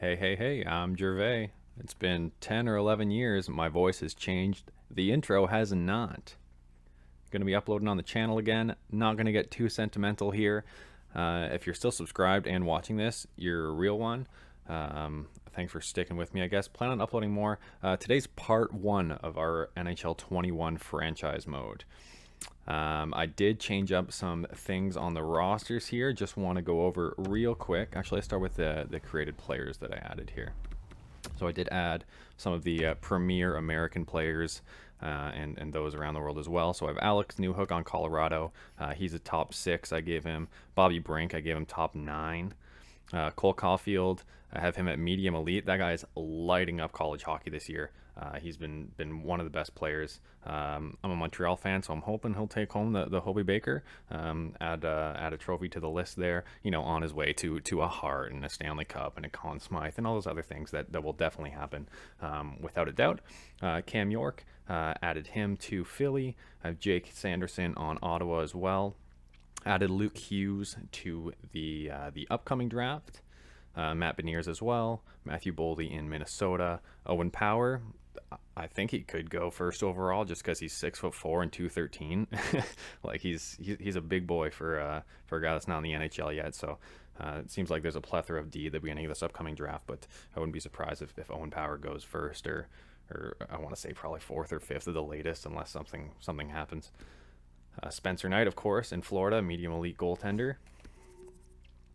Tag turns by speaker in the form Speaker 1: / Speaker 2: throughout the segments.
Speaker 1: Hey, I'm Jurvay. It's been 10 or 11 years. My voice has changed. The intro has not. Going to be uploading on the channel again. Not going to get too sentimental here. If you're still subscribed and watching this, you're a real one. Thanks for sticking with me, I guess. Plan on uploading more. Today's part one of our NHL 21 franchise mode. I did change up some things on the rosters here. Just want to go over real quick. Actually, let's start with the created players that I added here. So I did add some of the premier American players and those around the world as well. So I have Alex Newhook on Colorado. He's a top 6. I gave him Bobby Brink. I gave him top 9. Cole Caulfield, I have him at medium elite. That guy is lighting up college hockey this year. He's been one of the best players. I'm a Montreal fan, so I'm hoping he'll take home the Hobey Baker. Add a trophy to the list there. On his way to a Hart and a Stanley Cup and a Conn Smythe and all those other things that will definitely happen without a doubt. Cam York, added him to Philly. I have Jake Sanderson on Ottawa as well. Added Luke Hughes to the upcoming draft. Matt Beniers as well. Matthew Boldy in Minnesota. Owen Power, I think he could go first overall just because he's 6'4" and 213. Like he's a big boy for a guy that's not in the NHL yet. So it seems like there's a plethora of D at the beginning of this upcoming draft. But I wouldn't be surprised if Owen Power goes first or I want to say probably 4th or 5th at the latest unless something happens. Spencer Knight, of course, in Florida, medium elite goaltender.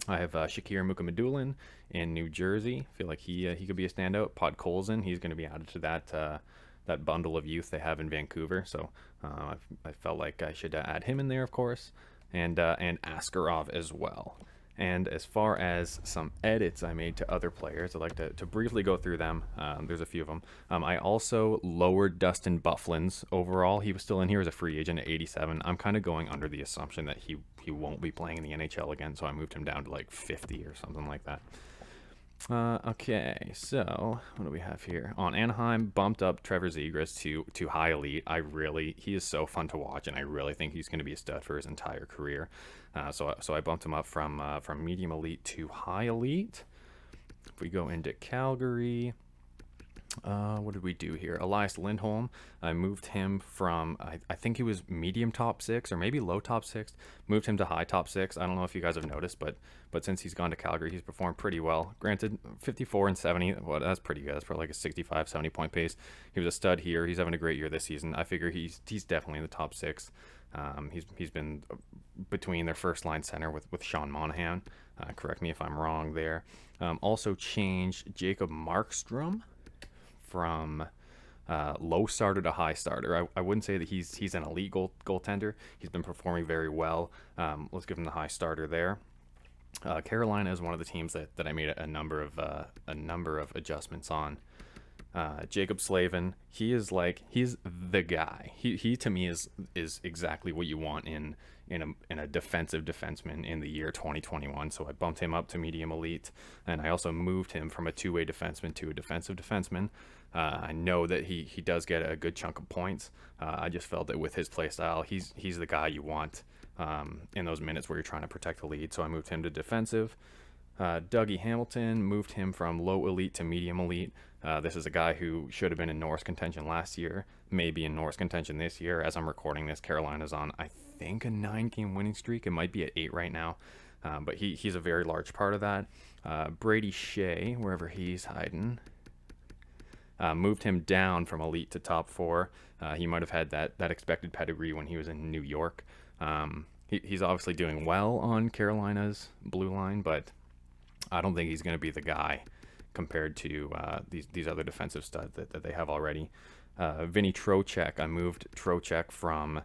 Speaker 1: I have Shakir Mukhamadullin in New Jersey. I feel like he could be a standout. Podkolzin, he's going to be added to that bundle of youth they have in Vancouver. So I felt like I should add him in there, of course, and Askarov as well. And as far as some edits I made to other players, I'd like to briefly go through them. There's a few of them. I also lowered Dustin Bufflin's overall. He was still in here as a free agent at 87. I'm kind of going under the assumption that he won't be playing in the NHL again, so I moved him down to like 50 or something like that. Okay, so what do we have here? On Anaheim, bumped up Trevor Zegras to high elite. He is so fun to watch, and I really think he's going to be a stud for his entire career. So I bumped him up from medium elite to high elite. If we go into Calgary, what did we do here? Elias Lindholm, I moved him from, I think he was medium top 6 or maybe low top 6, moved him to high top 6. I don't know if you guys have noticed, but since he's gone to Calgary, he's performed pretty well. Granted, 54 and 70, well, that's pretty good. That's probably like a 65, 70 point pace. He was a stud here. He's having a great year this season. I figure he's definitely in the top 6. He's been between their first line center with Sean Monahan. Correct me if I'm wrong there. Also changed Jacob Markstrom from low starter to high starter. I wouldn't say that he's an elite goaltender. He's been performing very well. Let's give him the high starter there. Carolina is one of the teams that I made a number of adjustments on. Jacob Slavin, he's the guy. He to me is exactly what you want in a defensive defenseman in the year 2021. So I bumped him up to medium elite, and I also moved him from a two-way defenseman to a defensive defenseman. I know that he does get a good chunk of points. I just felt that with his play style, he's the guy you want in those minutes where you're trying to protect the lead. So I moved him to defensive. Dougie Hamilton, moved him from low elite to medium elite. This is a guy who should have been in Norris contention last year, maybe in Norris contention this year. As I'm recording this, Carolina's on, I think, a 9-game winning streak. It might be at 8 right now, but he's a very large part of that. Brady Shea, wherever he's hiding, moved him down from elite to top 4. He might have had that expected pedigree when he was in New York. He's obviously doing well on Carolina's blue line, but I don't think he's going to be the guy compared to these other defensive studs that they have already. Vinny Trocheck, I moved Trocheck from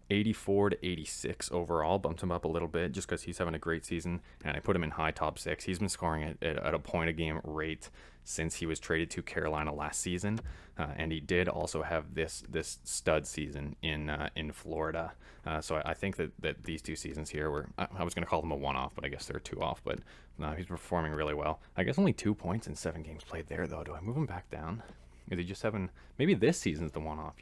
Speaker 1: 84 to 86 overall, bumped him up a little bit just because he's having a great season, and I put him in high top 6. He's been scoring at a point a game rate since he was traded to Carolina last season, and he did also have this stud season in Florida. So I think that these 2 seasons here were, I was going to call them a one-off, but I guess they're 2 off. But he's performing really well. I guess only 2 points in 7 games played there, though. Do I move him back down? Is he just having, maybe this season's the one-off,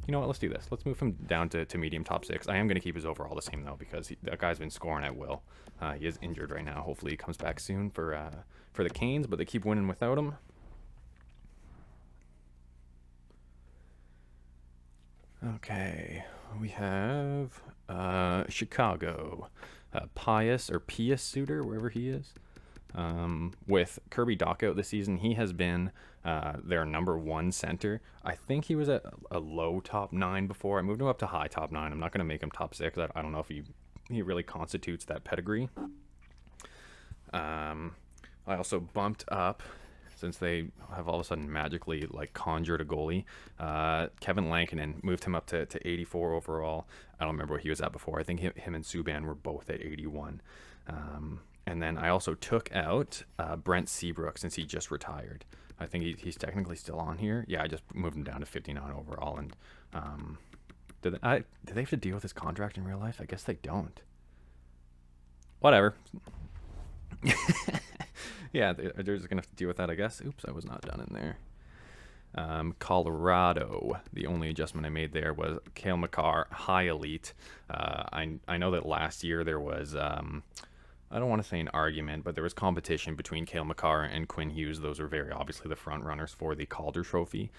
Speaker 1: You know what? Let's do this. Let's move him down to medium top 6. I am going to keep his overall the same, though, because that guy's been scoring at will. He is injured right now. Hopefully he comes back soon for the Canes, but they keep winning without him. Okay, we have Chicago. Pius Suter, wherever he is. With Kirby Dach out this season, he has been their #1 center. I think he was at a low top 9 before. I moved him up to high top 9. I'm not going to make him top 6. I don't know if he really constitutes that pedigree. I also bumped up, since they have all of a sudden magically like conjured a goalie, Kevin Lankinen, moved him up to 84 overall. I don't remember what he was at before. I think him and Subban were both at 81. And then I also took out Brent Seabrook, since he just retired. I think he's technically still on here. Yeah, I just moved him down to 59 overall. And did they have to deal with his contract in real life? I guess they don't. Whatever. Yeah, they're just going to have to deal with that, I guess. Oops, I was not done in there. Colorado, the only adjustment I made there was Cale Makar, high elite. I know that last year there was, I don't want to say an argument, but there was competition between Cale Makar and Quinn Hughes. Those are very obviously the front runners for the Calder Trophy.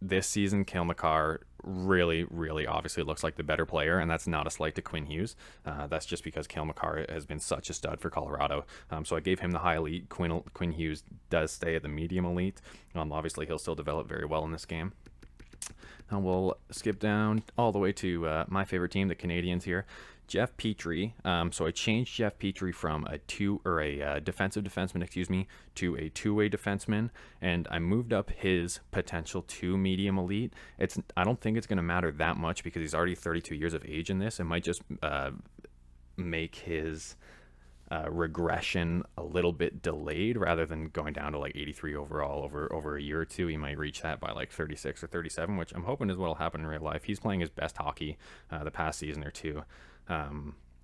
Speaker 1: This season, Cale Makar really, really obviously looks like the better player, and that's not a slight to Quinn Hughes. That's just because Cale Makar has been such a stud for Colorado. So I gave him the high elite. Quinn Hughes does stay at the medium elite. Obviously, he'll still develop very well in this game. And we'll skip down all the way to my favorite team, the Canadiens here. Jeff Petrie. So I changed Jeff Petrie from a defensive defenseman, to a two-way defenseman, and I moved up his potential to medium elite. I don't think it's going to matter that much because he's already 32 years of age in this. It might just make his regression a little bit delayed, rather than going down to like 83 overall over a year or two. He might reach that by like 36 or 37, which I'm hoping is what will happen in real life. He's playing his best hockey the past season or two.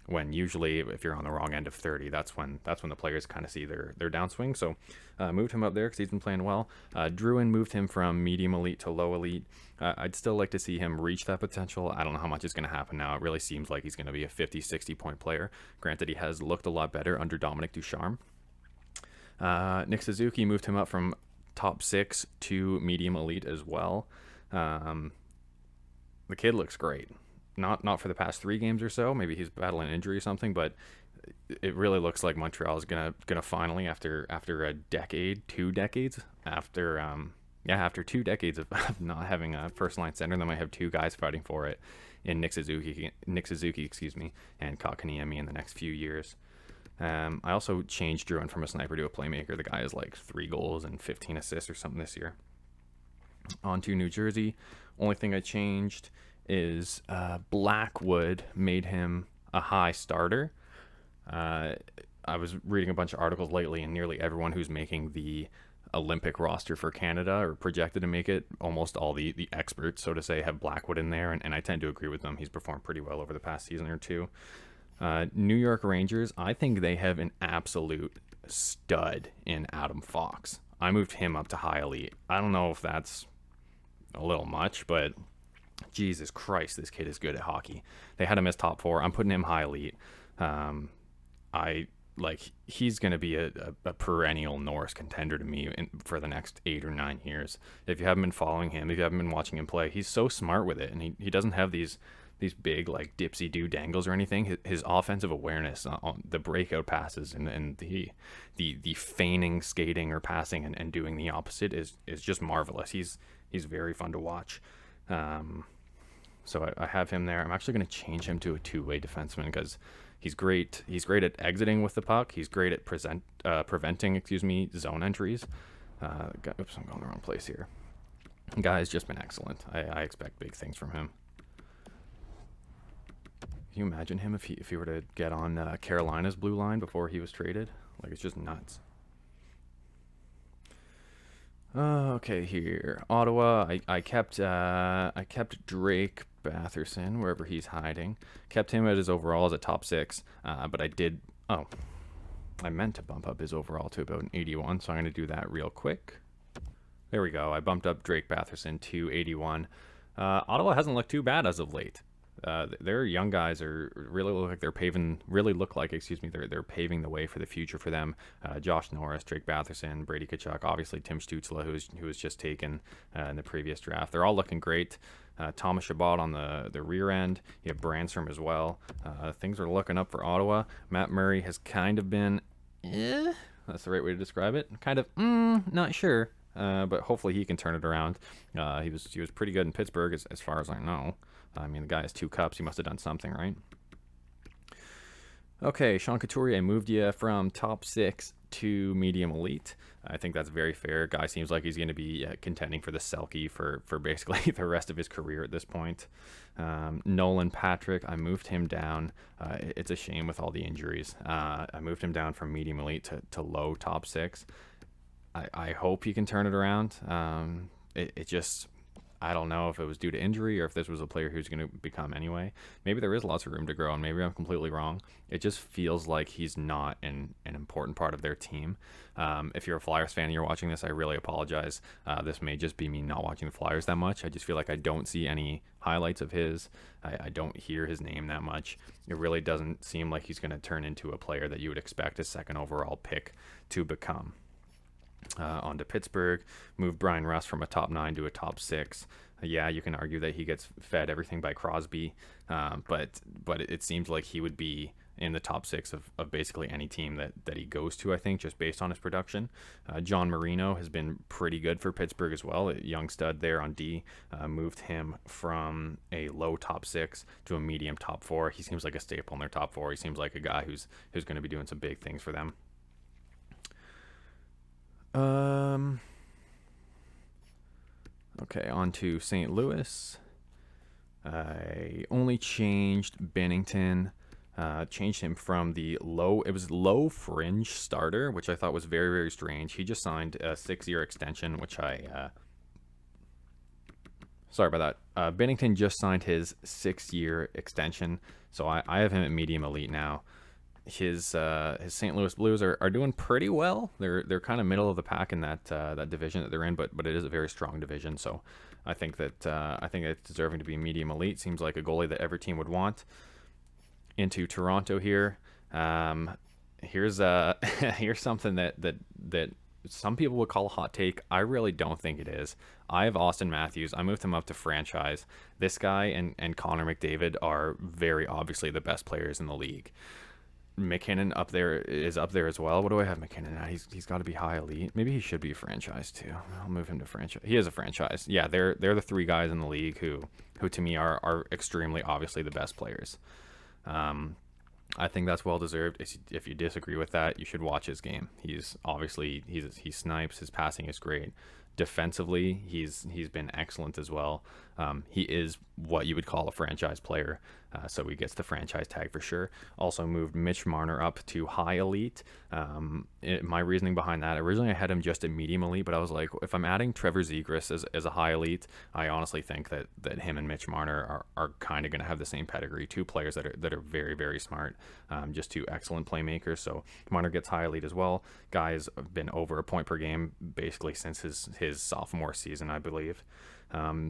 Speaker 1: When usually if you're on the wrong end of 30, that's when the players kind of see their downswing. So moved him up there because he's been playing well. Druin moved him from medium elite to low elite. I'd still like to see him reach that potential. I don't know how much is going to happen now. It really seems like he's going to be a 50-60 point player. Granted, he has looked a lot better under Dominic Ducharme. Nick Suzuki moved him up from top 6 to medium elite as well. The kid looks great. Not for the past 3 games or so. Maybe he's battling injury or something, but it really looks like Montreal is gonna finally, after a decade, 2 decades, after 2 decades of not having a first line center, they might have 2 guys fighting for it in Nick Suzuki, and Kotkaniemi in the next few years. I also changed Druin from a sniper to a playmaker. The guy has like 3 goals and 15 assists or something this year. On to New Jersey. Only thing I changed is Blackwood made him a high starter. I was reading a bunch of articles lately, and nearly everyone who's making the Olympic roster for Canada or projected to make it, almost all the experts, so to say, have Blackwood in there, and I tend to agree with them. He's performed pretty well over the past season or two. New York Rangers, I think they have an absolute stud in Adam Fox. I moved him up to high elite. I don't know if that's a little much, but Jesus Christ, this kid is good at hockey. They had him as top 4. I'm putting him high elite. He's going to be a perennial Norris contender to me for the next 8 or 9 years. If you haven't been following him, if you haven't been watching him play, he's so smart with it, and he doesn't have these big like dipsy-do dangles or anything. His offensive awareness on the breakout passes and the feigning skating or passing and doing the opposite is just marvelous. He's very fun to watch. So I have him there. I'm actually going to change him to a two-way defenseman because he's great. He's great at exiting with the puck. He's great at preventing zone entries. Oops, I'm going the wrong place here. The guy's just been excellent. I expect big things from him. Can you imagine him if he were to get on Carolina's blue line before he was traded? Like, it's just nuts. Okay, here Ottawa. I kept Drake Batherson wherever he's hiding. Kept him at his overall as a top 6. But I meant to bump up his overall to about an 81, so I'm going to do that real quick. There we go. I bumped up Drake Batherson to 81. Ottawa hasn't looked too bad as of late. Their young guys are really look like they're paving. Really look like, excuse me, they're paving the way for the future for them. Josh Norris, Drake Batherson, Brady Tkachuk, obviously Tim Stützle, who was just taken in the previous draft. They're all looking great. Thomas Chabot on the rear end. You have Branstrom as well. Things are looking up for Ottawa. Matt Murray has kind of been, that's the right way to describe it. Kind of, not sure. But hopefully he can turn it around. He was pretty good in Pittsburgh as far as I know. I mean, the guy has 2 cups. He must have done something, right? Okay, Sean Couturier moved you from top 6 to medium elite. I think that's very fair. Guy seems like he's going to be contending for the Selke for basically the rest of his career at this point. Nolan Patrick, I moved him down. It's a shame with all the injuries. I moved him down from medium elite to low top 6. I hope he can turn it around. It just, I don't know if it was due to injury or if this was a player who's going to become anyway. Maybe there is lots of room to grow, and maybe I'm completely wrong. It just feels like he's not an important part of their team. If you're a Flyers fan and you're watching this, I really apologize. This may just be me not watching the Flyers that much. I just feel like I don't see any highlights of his. I don't hear his name that much. It really doesn't seem like he's going to turn into a player that you would expect a second overall pick to become. On to Pittsburgh, moved Brian Rust from a top 9 to a top 6. Yeah, you can argue that he gets fed everything by Crosby, but it seems like he would be in the top 6 of basically any team that he goes to, I think, just based on his production. John Marino has been pretty good for Pittsburgh as well. A young stud there on D. Moved him from a low top 6 to a medium top 4. He seems like a staple in their top 4. He seems like a guy who's going to be doing some big things for them. Okay, on to St. Louis. I only changed Bennington. Changed him from the low fringe starter, which I thought was very, very strange. He just signed a 6-year extension, which sorry about that. Bennington just signed his 6-year extension, so I have him at medium elite now. His St. Louis Blues are doing pretty well. They're kind of middle of the pack in that division that they're in, but it is a very strong division. So I think it's deserving to be medium elite. Seems like a goalie that every team would want. Into Toronto here. Here's here's something that some people would call a hot take. I really don't think it is. I have Austin Matthews. I moved him up to franchise. This guy and Connor McDavid are very obviously the best players in the league. McKinnon is up there as well. What do I have McKinnon at? He's got to be high elite. Maybe he should be franchise too. I'll move him to franchise. He is a franchise. Yeah, they're the 3 guys in the league who to me are extremely obviously the best players. I think that's well deserved. If you disagree with that, you should watch his game. He's obviously he snipes. His passing is great. Defensively, he's been excellent as well. He is what you would call a franchise player, so he gets the franchise tag for sure. Also moved Mitch Marner up to high elite. My reasoning behind that, originally I had him just at medium elite, but I was like, if I'm adding Trevor Zegras as a high elite, I honestly think that him and Mitch Marner are kind of going to have the same pedigree. 2 players that are very, very smart, just 2 excellent playmakers. So Marner gets high elite as well. Guy's been over a point per game basically since his sophomore season, I believe.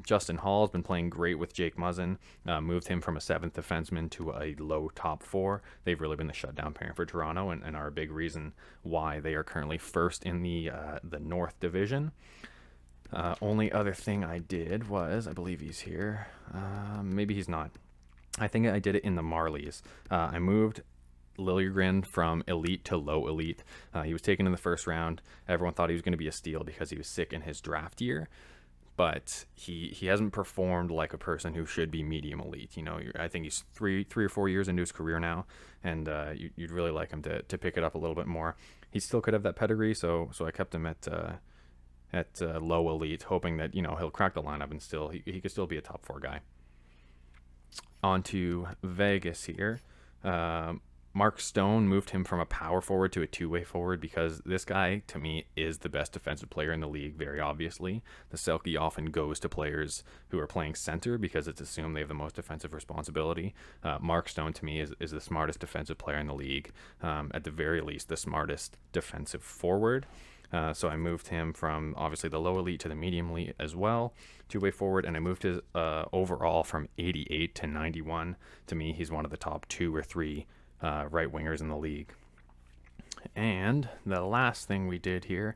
Speaker 1: Justin Hall's been playing great with Jake Muzzin. Moved him from a 7th defenseman to a low top 4. They've really been the shutdown parent for Toronto and are a big reason why they are currently first in the North Division. Only other thing I did was, I believe he's here. Maybe he's not. I think I did it in the Marlies. I moved Liljegren from elite to low elite. He was taken in the first round. Everyone thought he was going to be a steal because he was sick in his draft year. But he hasn't performed like a person who should be medium elite. You know, I think he's three or 4 years into his career now, and you'd really like him to pick it up a little bit more. He still could have that pedigree, so I kept him at low elite, hoping that he'll crack the lineup and still he could still be a top 4 guy. On to Vegas here. Mark Stone moved him from a power forward to a 2-way forward because this guy, to me, is the best defensive player in the league, very obviously. The Selke often goes to players who are playing center because it's assumed they have the most defensive responsibility. Mark Stone, to me, is the smartest defensive player in the league. At the very least, the smartest defensive forward. So I moved him from obviously the low elite to the medium elite as well, two-way forward, and I moved his overall from 88 to 91. To me, he's one of the top 2 or 3 right wingers in the league. And the last thing we did here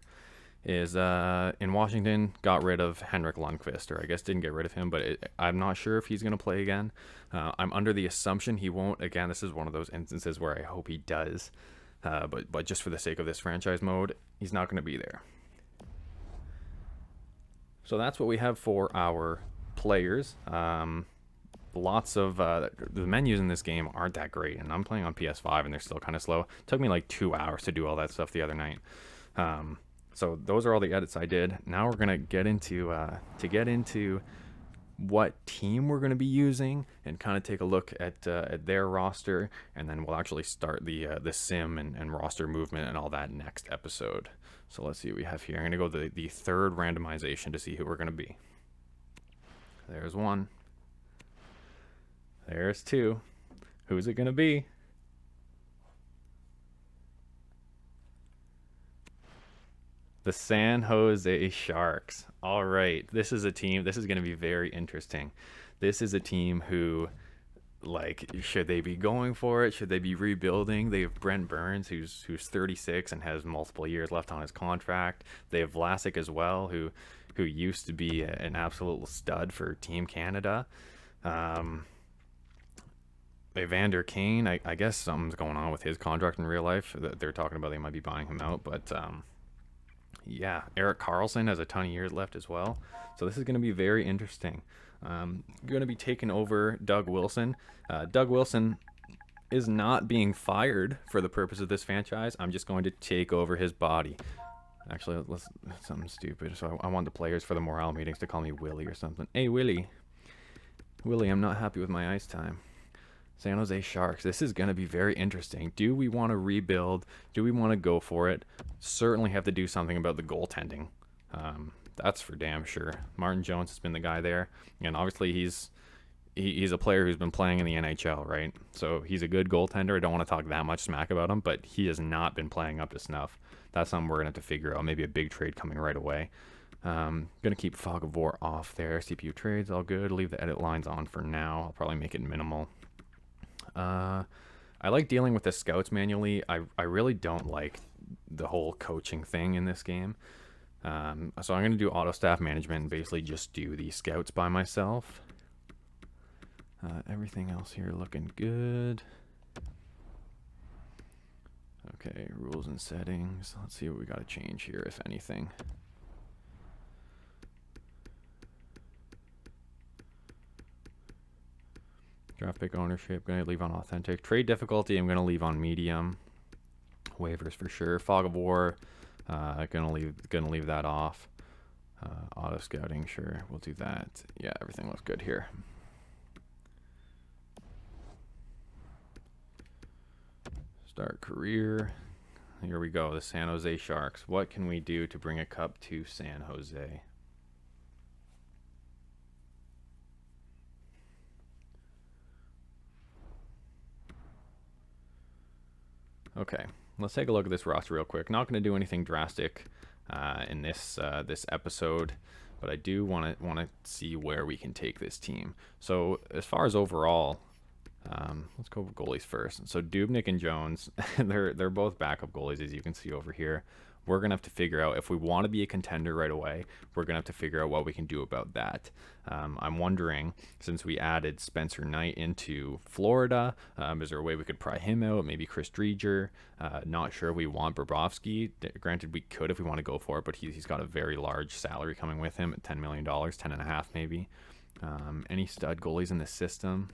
Speaker 1: is in Washington, got rid of Henrik Lundqvist, or I guess didn't get rid of him, but I'm not sure if he's going to play again. I'm under the assumption he won't. Again, this is one of those instances where I hope he does, but just for the sake of this franchise mode, he's not going to be there. So that's what we have for our players. Lots of the menus in this game aren't that great, and I'm playing on PS5 and they're still kind of slow. It took me like 2 hours to do all that stuff the other night. So those are all the edits I did. Now we're gonna get into what team we're gonna be using and kind of take a look at their roster, and then we'll actually start the sim and roster movement and all that next episode. So let's see what we have here. I'm gonna go the third randomization to see who we're gonna be. There's 1. There's 2. Who's it gonna be? The San Jose Sharks. All right, this is a team. This is going to be very interesting. This is a team who, like, should they be going for it? Should they be rebuilding? They have Brent Burns, who's 36 and has multiple years left on his contract. They have Vlasic as well, who used to be an absolute stud for Team Canada. Evander Kane, I guess something's going on with his contract in real life. They're talking about they might be buying him out, but yeah, Erik Karlsson has a ton of years left as well. So this is going to be very interesting. Going to be taking over Doug Wilson. Doug Wilson is not being fired for the purpose of this franchise. I'm just going to take over his body. Actually, let's something stupid. So I want the players for the morale meetings to call me Willie or something. Hey, Willie, I'm not happy with my ice time. San Jose Sharks. This is going to be very interesting. Do we want to rebuild? Do we want to go for it? Certainly have to do something about the goaltending. That's for damn sure. Martin Jones has been the guy there, and obviously he's a player who's been playing in the NHL, right? So he's a good goaltender. I don't want to talk that much smack about him, but he has not been playing up to snuff. That's something we're going to have to figure out. Maybe a big trade coming right away. Going to keep Fog of War off there. CPU trades, all good. Leave the edit lines on for now. I'll probably make it minimal. I like dealing with the scouts manually. I really don't like the whole coaching thing in this game. So I'm going to do auto staff management and basically just do the scouts by myself. Everything else here looking good. Okay, rules and settings. Let's see what we got to change here, if anything. Draft pick ownership, going to leave on authentic. Trade difficulty, I'm going to leave on medium. Waivers for sure. Fog of War, gonna leave that off. Auto scouting, sure, we'll do that. Yeah, everything looks good here. Start career. Here we go. The San Jose Sharks. What can we do to bring a cup to San Jose? Okay, let's take a look at this roster real quick. Not going to do anything drastic in this episode, but I do want to see where we can take this team. So as far as overall, let's go with goalies first. So Dubnyk and Jones, they're both backup goalies, as you can see over here. We're going to have to figure out, if we want to be a contender right away, we're going to have to figure out what we can do about that. I'm wondering, since we added Spencer Knight into Florida, is there a way we could pry him out? Maybe Chris Driedger. Not sure we want Bobrovsky. Granted, we could if we want to go for it, but he's got a very large salary coming with him at $10 million, 10.5 maybe. Any stud goalies in the system?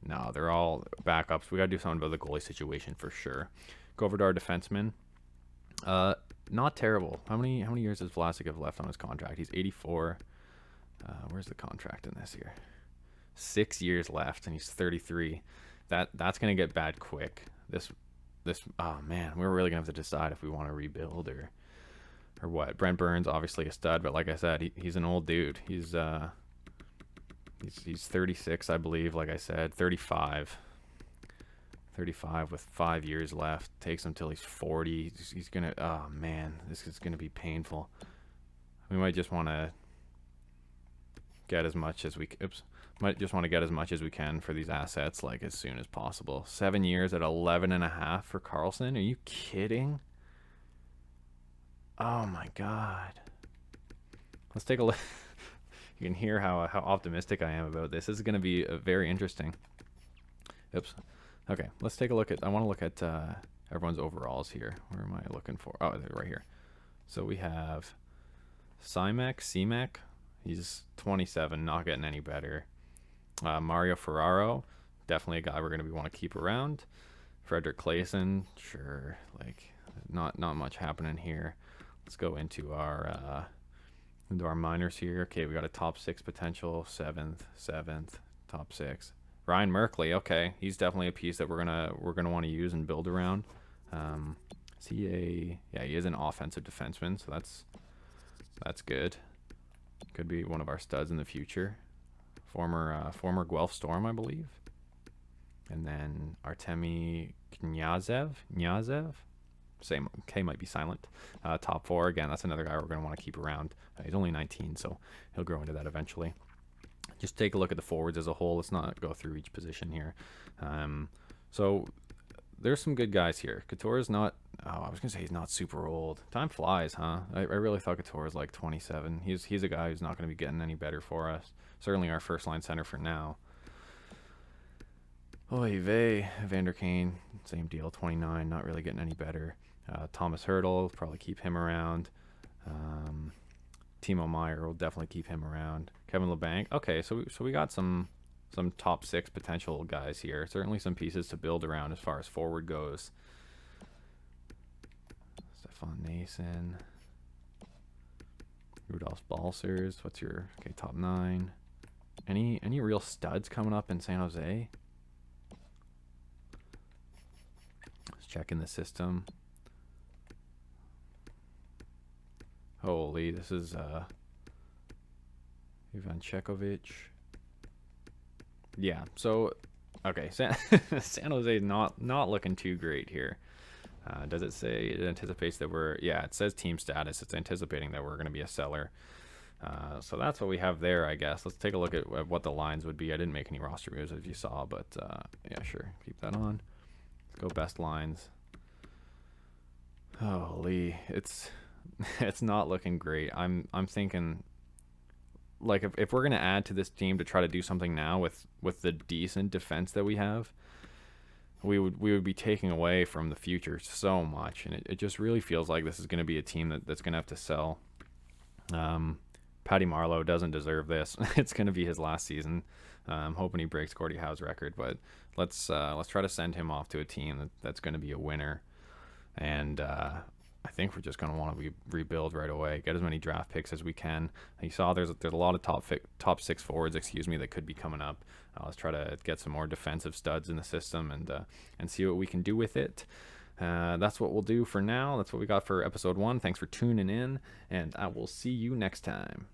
Speaker 1: No, they're all backups. We got to do something about the goalie situation for sure. Go over to our defenseman. Not terrible. How many years does Vlasic have left on his contract? He's 84. Where's the contract in this here? 6 years left, and he's 33. That's gonna get bad quick. This oh man, we're really gonna have to decide if we want to rebuild or what. Brent Burns, obviously a stud, but like I said, he's an old dude. He's 36, I believe. Like I said, 35. 35 with 5 years left. Takes him till he's 40. He's gonna. Oh man, this is gonna be painful. We might just want to get as much as we. Oops. Might just want to get as much as we can for these assets, like as soon as possible. 7 years at 11.5 for Carlson. Are you kidding? Oh my God. Let's take a look. You can hear how optimistic I am about this. This is going to be very interesting. Oops. Okay, let's take a look at. I want to look at everyone's overalls here. Where am I looking for? Oh, they're right here. So we have CMAC. He's 27, not getting any better. Mario Ferraro, definitely a guy we're going to want to keep around. Frederick Claesson, sure, like not much happening here. Let's go into our minors here. Okay, we got a top 6 potential, seventh, top 6. Ryan Merkley, okay, he's definitely a piece that we're gonna want to use and build around. He is an offensive defenseman, so that's good. Could be one of our studs in the future. Former Guelph Storm, I believe. And then Artemi Kniazev. Same K might be silent. Top 4 again. That's another guy we're going to want to keep around. He's only 19, so he'll grow into that eventually. Just take a look at the forwards as a whole. Let's not go through each position here. So there's some good guys here. Couture's not. Oh, I was gonna say he's not super old. Time flies, huh? I really thought Couture was like 27. He's a guy who's not going to be getting any better for us. Certainly our first line center for now. Oy vey, Vander Kane, same deal, 29, not really getting any better. Thomas Hurdle, probably keep him around. Timo Meyer will definitely keep him around. Kevin LeBanc, okay, so we got some top 6 potential guys here. Certainly some pieces to build around as far as forward goes. Stefan Nason, Rudolph Balsers. What's your top 9? Any real studs coming up in San Jose? Let's check in the system. Holy, this is Ivan Chekovic. Yeah, so okay, San Jose is not looking too great here. Does it say it anticipates that we're? Yeah, it says team status. It's anticipating that we're going to be a seller. So that's what we have there, I guess. Let's take a look at what the lines would be. I didn't make any roster moves, as you saw, but yeah, sure, keep that on. Let's go best lines. Holy, it's not looking great. I'm thinking, like, if we're gonna add to this team to try to do something now with the decent defense that we have, we would be taking away from the future so much, and it just really feels like this is going to be a team that's going to have to sell. Patty Marleau doesn't deserve this. It's going to be his last season. I'm hoping he breaks Gordie Howe's record, but let's try to send him off to a team that's going to be a winner. And I think we're just going to want to rebuild right away, get as many draft picks as we can. You saw there's a lot of top 6 forwards, that could be coming up. Let's try to get some more defensive studs in the system and see what we can do with it. That's what we'll do for now. That's what we got for episode 1. Thanks for tuning in, and I will see you next time.